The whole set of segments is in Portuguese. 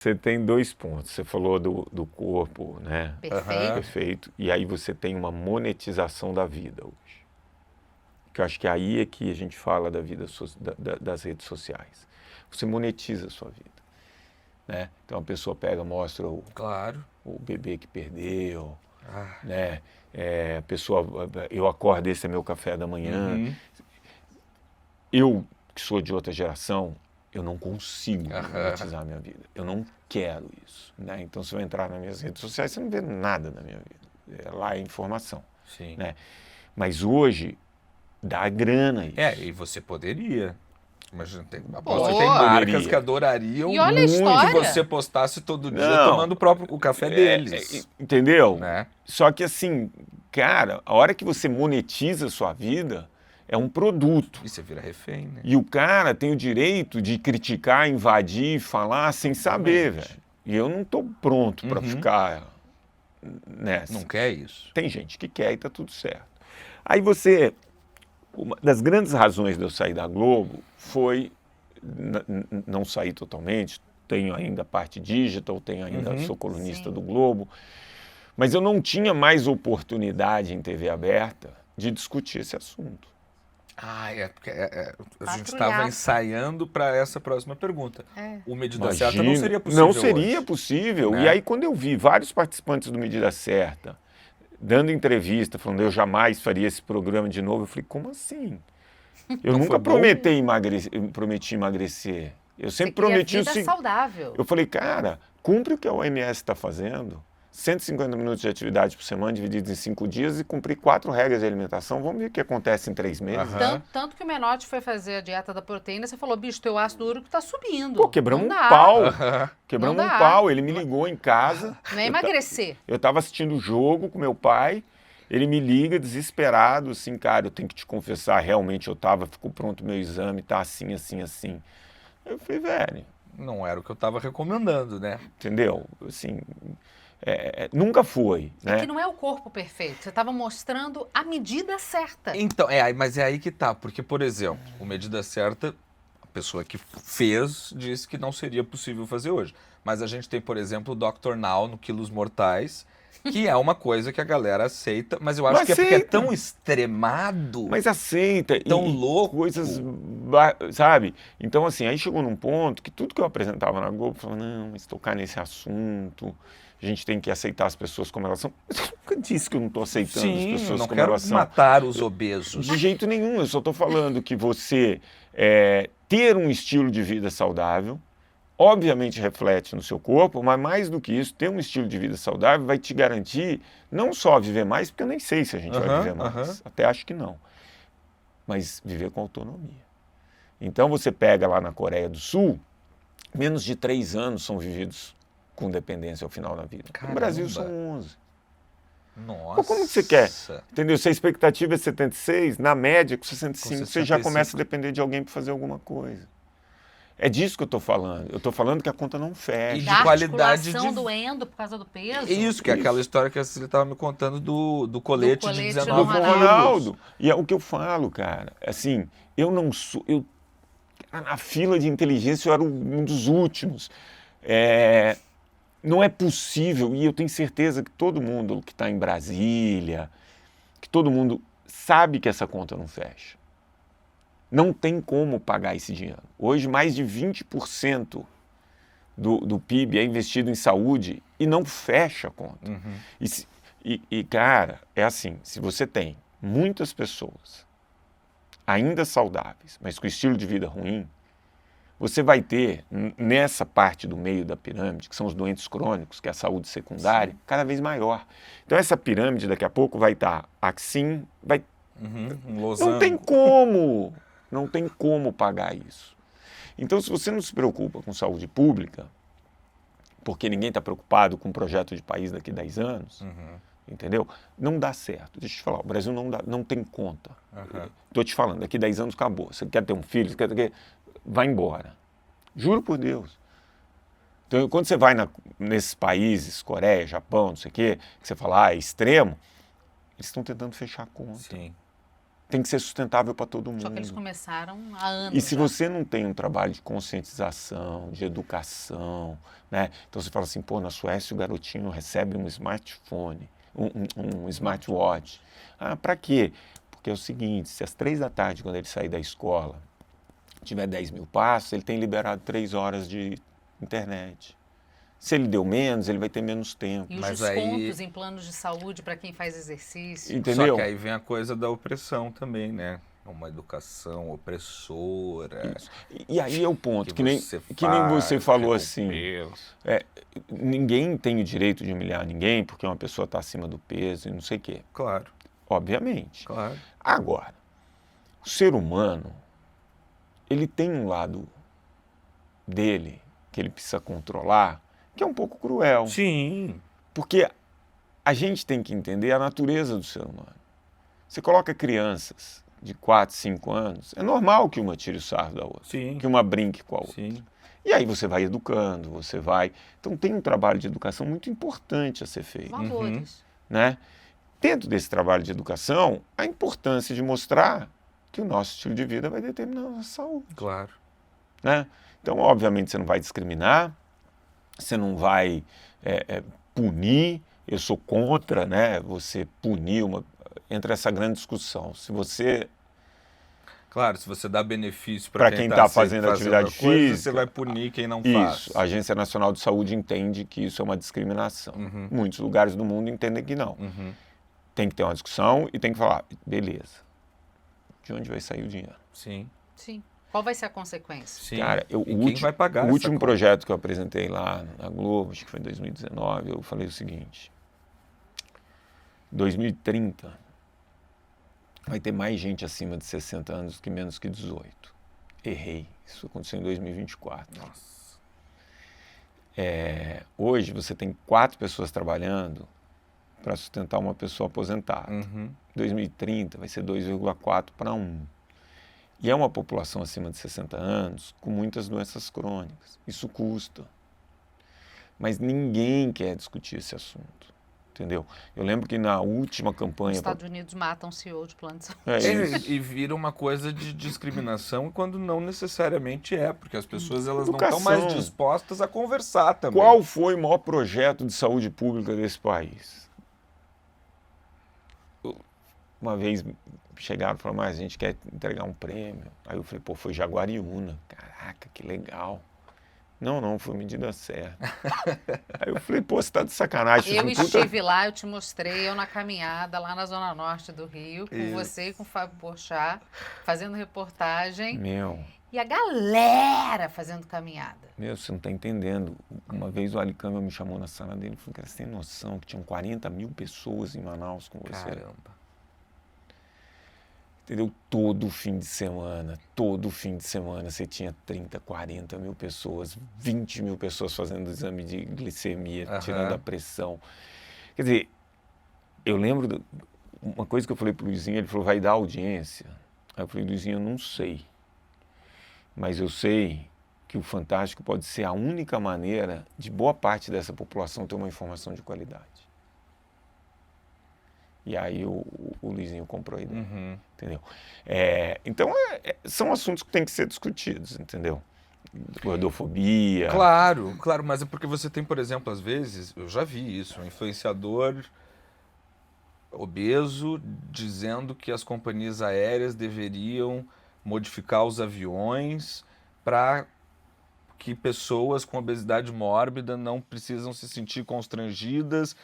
Você tem dois pontos. Você falou do corpo, né? Perfeito. Perfeito. E aí você tem uma monetização da vida hoje. Que eu acho que aí é que a gente fala da vida das redes sociais. Você monetiza a sua vida, né? Então a pessoa pega, mostra Claro. o bebê que perdeu, Ah. né? A pessoa, eu acordo, esse é meu café da manhã. Uhum. Eu, que sou de outra geração, eu não consigo Aham. monetizar a minha vida. Eu não quero isso, né? Então, se eu entrar nas minhas redes sociais, você não vê nada da minha vida. Lá é informação, Sim. né? Mas hoje, dá grana isso. E você poderia. Imagina, tem Pô. marcas Poderia. que adorariam E olha a muito história. que você postasse todo dia Não. tomando o café deles. Entendeu? Né? Só que assim, cara, a hora que você monetiza a sua vida, é um produto. E você vira refém, né? E o cara tem o direito de criticar, invadir, falar sem saber, velho. E eu não tô pronto para ficar nessa. Não quer isso. Tem gente que quer e tá tudo certo. Aí você... Uma das grandes razões de eu sair da Globo foi não sair totalmente. Tenho ainda a parte digital, tenho ainda, sou colunista Sim. do Globo. Mas eu não tinha mais oportunidade em TV aberta de discutir esse assunto. Porque a gente Patrulhar. estava ensaiando para essa próxima pergunta. O Medida Certa não Imagina, seria possível não seria hoje, possível. né? E aí, quando eu vi vários participantes do Medida Certa dando entrevista, falando eu jamais faria esse programa de novo, eu falei, como assim? Eu Não nunca foi bom? prometi emagrecer. Eu sempre prometi E a o vida seguinte. saudável. Eu falei, cara, cumpre o que a OMS está fazendo. 150 minutos de atividade por semana, divididos em 5 dias, e cumprir 4 regras de alimentação. Vamos ver o que acontece em 3 meses. Tanto que o Menotti foi fazer a dieta da proteína, você falou, bicho, teu ácido úrico tá subindo. Pô, quebramos Não um dá. pau. Aham. Quebramos Não um dá. pau. Ele me ligou em casa. Não é emagrecer. Eu estava assistindo o jogo com meu pai. Ele me liga desesperado, assim, cara, eu tenho que te confessar, realmente ficou pronto o meu exame, tá assim, assim, assim. Eu falei, velho, Não era o que eu estava recomendando, né? entendeu? Assim, nunca foi, É né? que não é o corpo perfeito. Você estava mostrando a medida certa. Então, mas é aí que tá. Porque, por exemplo, o Medida Certa, a pessoa que fez disse que não seria possível fazer hoje. Mas a gente tem, por exemplo, o Dr. Now no Quilos Mortais, que é uma coisa que a galera aceita, mas eu acho Não que é porque é aceita. tão extremado. Mas aceita. Tão e louco. coisas, sabe? Então, assim, aí chegou num ponto que tudo que eu apresentava na Globo, eu falava, não, mas tocar nesse assunto, a gente tem que aceitar as pessoas como elas são. Eu nunca disse que eu não estou aceitando as Sim, eu pessoas não como quero elas são. matar os obesos. De jeito nenhum, eu só estou falando que você ter um estilo de vida saudável, obviamente reflete no seu corpo, mas mais do que isso, ter um estilo de vida saudável vai te garantir não só viver mais, porque eu nem sei se a gente vai viver mais, até acho que não, mas viver com autonomia. Então você pega lá na Coreia do Sul, menos de 3 anos são vividos com dependência ao final da vida. Caramba. No Brasil são 11. Nossa. Pô, como que você quer? Entendeu? Se a expectativa é 76, na média, com 65, você já 65. começa a depender de alguém para fazer alguma coisa. É disso que eu estou falando. Eu estou falando que a conta não fecha. E de Da qualidade articulação de- doendo por causa do peso. Isso, que é aquela história que a Cecília estava me contando do colete, colete de do 19 Do Ronaldo. Ronaldo. E é o que eu falo, cara. Assim, eu não sou... na fila de inteligência eu era um dos últimos. Não é possível, e eu tenho certeza que todo mundo que está em Brasília, que todo mundo sabe que essa conta não fecha. Não tem como pagar esse dinheiro. Hoje, mais de 20% do PIB é investido em saúde e não fecha a conta. Cara, é assim, se você tem muitas pessoas ainda saudáveis, mas com estilo de vida ruim, você vai ter, nessa parte do meio da pirâmide, que são os doentes crônicos, que é a saúde secundária, cada vez maior. Então essa pirâmide, daqui a pouco, vai estar assim, um losango. não tem como pagar isso. Então, se você não se preocupa com saúde pública, porque ninguém está preocupado com um projeto de país daqui a 10 anos, entendeu? Não dá certo. Deixa eu te falar, o Brasil não tem conta. Estou te falando, daqui a 10 anos acabou. Você quer ter um filho, vai embora. Juro por Deus. Então, quando você vai nesses países, Coreia, Japão, não sei o quê, que você fala, é extremo, eles estão tentando fechar a conta. Sim. tem que ser sustentável para todo mundo. Só que eles começaram há anos. E se já. você não tem um trabalho de conscientização, de educação, né? Então você fala assim, pô, na Suécia o garotinho recebe um smartphone, um smartwatch. Ah, para quê? Porque é o seguinte, se às 3 da tarde, quando ele sair da escola, tiver 10 mil passos, ele tem liberado 3 horas de internet. Se ele deu menos, ele vai ter menos tempo. E os Mas descontos em planos de saúde para quem faz exercício. Entendeu? Só que aí vem a coisa da opressão também, né? Uma educação opressora. E aí é o ponto, que nem você faz, falou assim, recompensa. ninguém tem o direito de humilhar ninguém porque uma pessoa está acima do peso e não sei o quê. Claro, Obviamente. claro. Agora, o ser humano, ele tem um lado dele que ele precisa controlar, que é um pouco cruel. Sim. Porque a gente tem que entender a natureza do ser humano. Você coloca crianças de 4, 5 anos, é normal que uma tire o sarro da outra, Sim. que uma brinque com a outra. Sim. E aí você vai educando, você vai... Então tem um trabalho de educação muito importante a ser feito, Valores. né? Dentro desse trabalho de educação, a importância de mostrar que o nosso estilo de vida vai determinar a nossa saúde, Claro. né? Então, obviamente, você não vai discriminar, você não vai punir. Eu sou contra, né? Você punir entra essa grande discussão. Se você Claro, se você dá benefício Pra para quem tá fazendo atividade a coisa, física, você vai punir quem não Isso, faz. a Agência Nacional de Saúde entende que isso é uma discriminação. Muitos lugares do mundo entendem que não. Tem que ter uma discussão e tem que falar, beleza, de onde vai sair o dinheiro? Sim. Sim. Qual vai ser a consequência? Sim. Cara, E quem vai pagar o essa último conta? projeto que eu apresentei lá na Globo, acho que foi em 2019, eu falei o seguinte, 2030 vai ter mais gente acima de 60 anos que menos que 18. Errei, isso aconteceu em 2024. Nossa. Hoje você tem 4 pessoas trabalhando para sustentar uma pessoa aposentada. 2030 vai ser 2,4 para 1. E é uma população acima de 60 anos com muitas doenças crônicas. Isso custa. Mas ninguém quer discutir esse assunto, entendeu? Eu lembro que na última Os campanha... Estados Unidos matam CEO de plano de saúde. isso. E vira uma coisa de discriminação quando não necessariamente é, porque as pessoas elas não Educação. estão mais dispostas a conversar também. Qual foi o maior projeto de saúde pública desse país? Uma vez chegaram e falaram, mas a gente quer entregar um prêmio. Aí eu falei, pô, foi Jaguariúna. Caraca, que legal. Não, foi medida certa. Aí eu falei, pô, você tá de sacanagem. Eu Fiz um puta- estive lá, eu te mostrei, eu na caminhada lá na Zona Norte do Rio, com Isso. você e com o Fábio Porchat, fazendo reportagem. Meu, E a galera fazendo caminhada. você não tá entendendo. Uma vez o Ali Câmara me chamou na sala dele e falou, cara, você tem noção que tinham 40 mil pessoas em Manaus com você? Caramba. Entendeu? Todo fim de semana você tinha 30, 40 mil pessoas, 20 mil pessoas fazendo exame de glicemia, tirando a pressão. Quer dizer, eu lembro, uma coisa que eu falei pro Luizinho, ele falou, vai dar audiência. Aí eu falei, Luizinho, eu não sei. Mas eu sei que o Fantástico pode ser a única maneira de boa parte dessa população ter uma informação de qualidade. E aí o Luizinho comprou a ideia, entendeu? Então, são assuntos que têm que ser discutidos, entendeu? Gordofobia. Claro, mas é porque você tem, por exemplo, às vezes, eu já vi isso, um influenciador obeso dizendo que as companhias aéreas deveriam modificar os aviões para que pessoas com obesidade mórbida não precisam se sentir constrangidas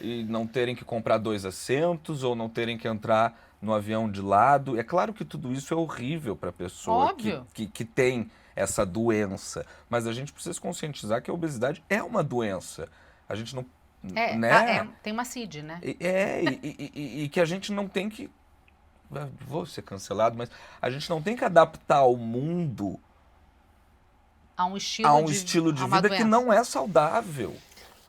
e não terem que comprar 2 assentos ou não terem que entrar no avião de lado. É claro que tudo isso é horrível para a pessoa Óbvio. que tem essa doença, mas a gente precisa se conscientizar que a obesidade é uma doença. A gente não... né? Tem uma CID, né? E que a gente não tem que... Vou ser cancelado, mas a gente não tem que adaptar o mundo A um estilo de a uma vida que doença. não é saudável.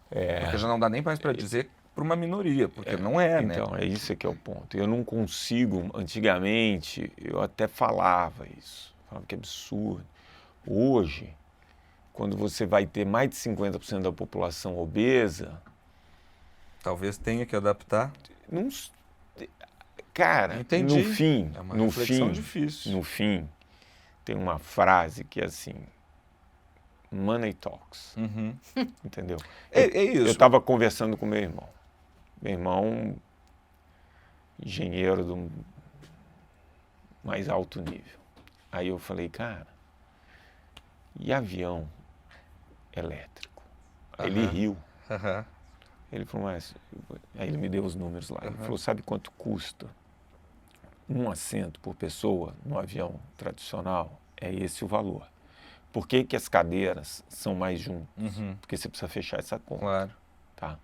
Porque já não dá nem mais para dizer para uma minoria, porque não é, né? Então, é isso que é o ponto. Eu não consigo, antigamente, eu até falava isso, falava que é absurdo. Hoje, quando você vai ter mais de 50% da população obesa, Talvez tenha que adaptar. não, Cara, Entendi. no fim, É uma no reflexão fim, difícil. no fim, tem uma frase que é assim, money talks, Uhum. entendeu? É Eu isso. estava conversando com meu irmão. Meu irmão, engenheiro do mais alto nível. Aí eu falei, cara, e avião elétrico? Aí ele Aham. riu. Aham. Ele falou, mas... Aí ele me deu os números lá. Ele falou, sabe quanto custa um assento por pessoa no avião tradicional? É esse o valor. Por que que as cadeiras são mais juntas? Uhum. Porque você precisa fechar essa conta. Claro. Tá?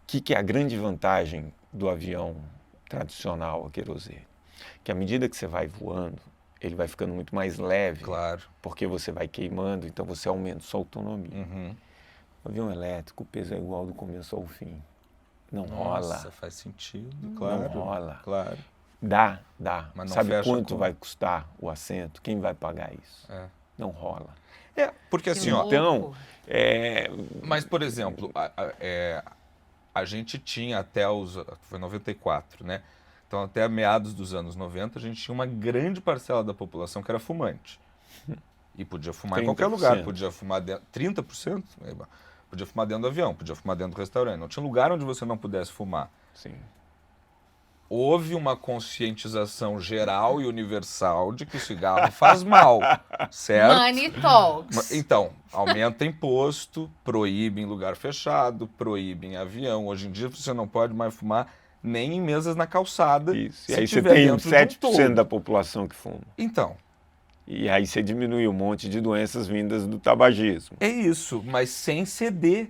O que é a grande vantagem do avião tradicional a querosene? Que à medida que você vai voando, ele vai ficando muito mais leve, Claro. porque você vai queimando, então você aumenta sua autonomia. Uhum. O avião elétrico, o peso é igual do começo ao fim. Não Nossa, rola, faz sentido, claro. não rola. Claro. Dá. Mas não Sabe fecha a quanto conta. vai custar o assento? Quem vai pagar isso? É. Não rola. Porque Que assim, ó, louco. Então, mas por exemplo, a gente tinha até foi 94, né? Então até meados dos anos 90 a gente tinha uma grande parcela da população que era fumante. E podia fumar em qualquer 30%. lugar, podia fumar dentro, 30%? Podia fumar dentro do avião, podia fumar dentro do restaurante. Não tinha lugar onde você não pudesse fumar. sim. Houve uma conscientização geral e universal de que o cigarro faz mal, certo? Money talks. Então, aumenta imposto, proíbe em lugar fechado, proíbe em avião. Hoje em dia você não pode mais fumar nem em mesas na calçada. Isso. E se aí você tiver tem dentro de um 7% todo. da população que fuma. Então, E aí você diminui um monte de doenças vindas do tabagismo. é isso, mas sem ceder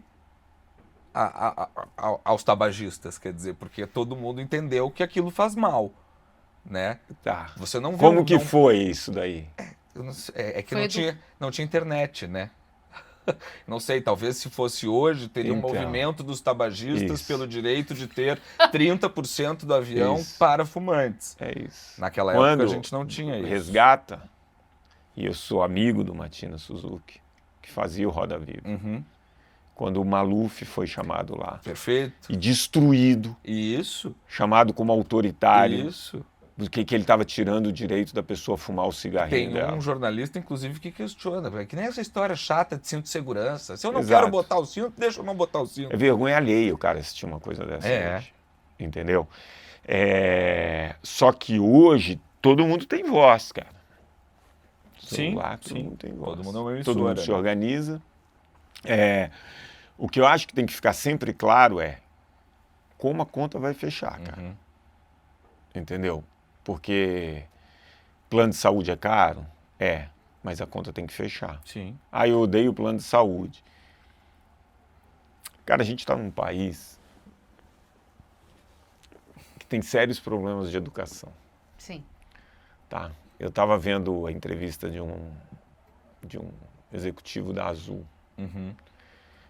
aos tabagistas, quer dizer, porque todo mundo entendeu que aquilo faz mal, né? Tá. Você não vê Como que foi isso daí? Eu não sei, é que Foi não tinha internet, né? Não sei, talvez se fosse hoje, teria um Então, movimento dos tabagistas isso. pelo direito de ter 30% do avião Isso. para fumantes. É isso. Naquela Quando época a gente não tinha isso. resgata, e eu sou amigo do Matina Suzuki, que fazia o Roda Viva. Uhum. Quando o Maluf foi chamado lá Perfeito. e destruído, Isso, chamado como autoritário, isso. do que ele estava tirando o direito da pessoa fumar o cigarrinho Tem dela. um jornalista, inclusive, que questiona. É que nem essa história chata de cinto de segurança. Se eu não Exato. quero botar o cinto, deixa eu não botar o cinto. É vergonha alheia o cara assistir uma coisa dessa hoje. Entendeu? Só que hoje todo mundo tem voz, cara. Celular, todo mundo tem voz. Todo mundo é uma Todo mundo emissora, se né? organiza. O que eu acho que tem que ficar sempre claro é como a conta vai fechar, cara. Uhum. Entendeu? Porque plano de saúde é caro? É, mas a conta tem que fechar. Sim. Ah, eu odeio o plano de saúde. Cara, a gente está num país que tem sérios problemas de educação, Sim. tá? Eu estava vendo a entrevista de um executivo da Azul. Uhum.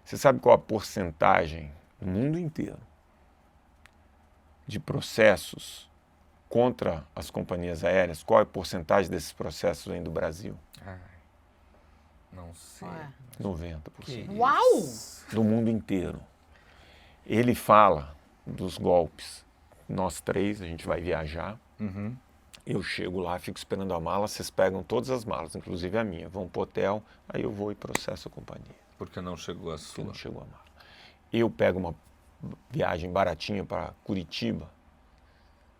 Você sabe qual a porcentagem no mundo inteiro de processos contra as companhias aéreas? Qual é a porcentagem desses processos vem do Brasil? Ai, não sei. Ué. 90%. Que Uau! isso? Do mundo inteiro. Ele fala dos golpes. Nós três, a gente vai viajar. Uhum. Eu chego lá, fico esperando a mala, vocês pegam todas as malas, inclusive a minha, vão pro hotel, aí eu vou e processo a companhia, Porque não chegou a porque sua. não chegou a mala. Eu pego uma viagem baratinha para Curitiba,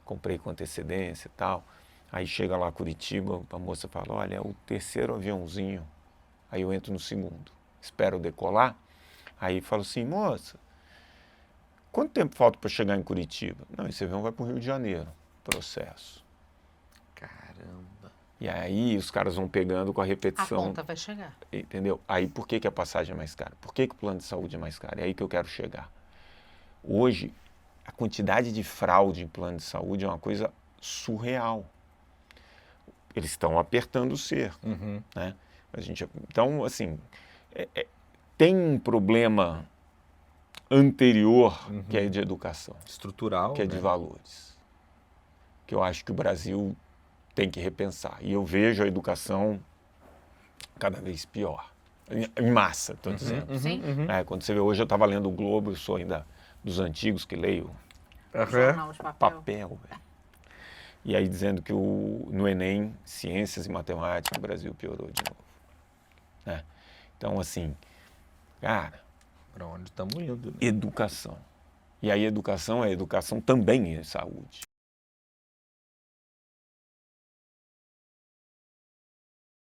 comprei com antecedência e tal, aí chega lá Curitiba, a moça fala, olha, é o terceiro aviãozinho, aí eu entro no segundo, espero decolar, aí falo assim, moça, quanto tempo falta para chegar em Curitiba? Não, esse avião vai para o Rio de Janeiro, processo. Caramba. E aí os caras vão pegando com a A repetição, conta vai chegar. entendeu? Aí por que a passagem é mais cara? Por que o plano de saúde é mais caro? É aí que eu quero chegar. Hoje, a quantidade de fraude em plano de saúde é uma coisa surreal. Eles estão apertando o cerco, Uhum. né? Então, assim, tem um problema anterior que é de educação, Estrutural, que é né? de valores, que eu acho que o Brasil tem que repensar. E eu vejo a educação cada vez pior. Em massa, estou dizendo. Sim. Quando você vê, hoje eu estava lendo o Globo, eu sou ainda dos antigos que leio Jornal de papel. Papel, velho. E aí dizendo que no Enem, ciências e matemática, o Brasil piorou de novo. Né? Então, assim, cara, Para onde estamos indo, né? educação. E aí educação também é saúde.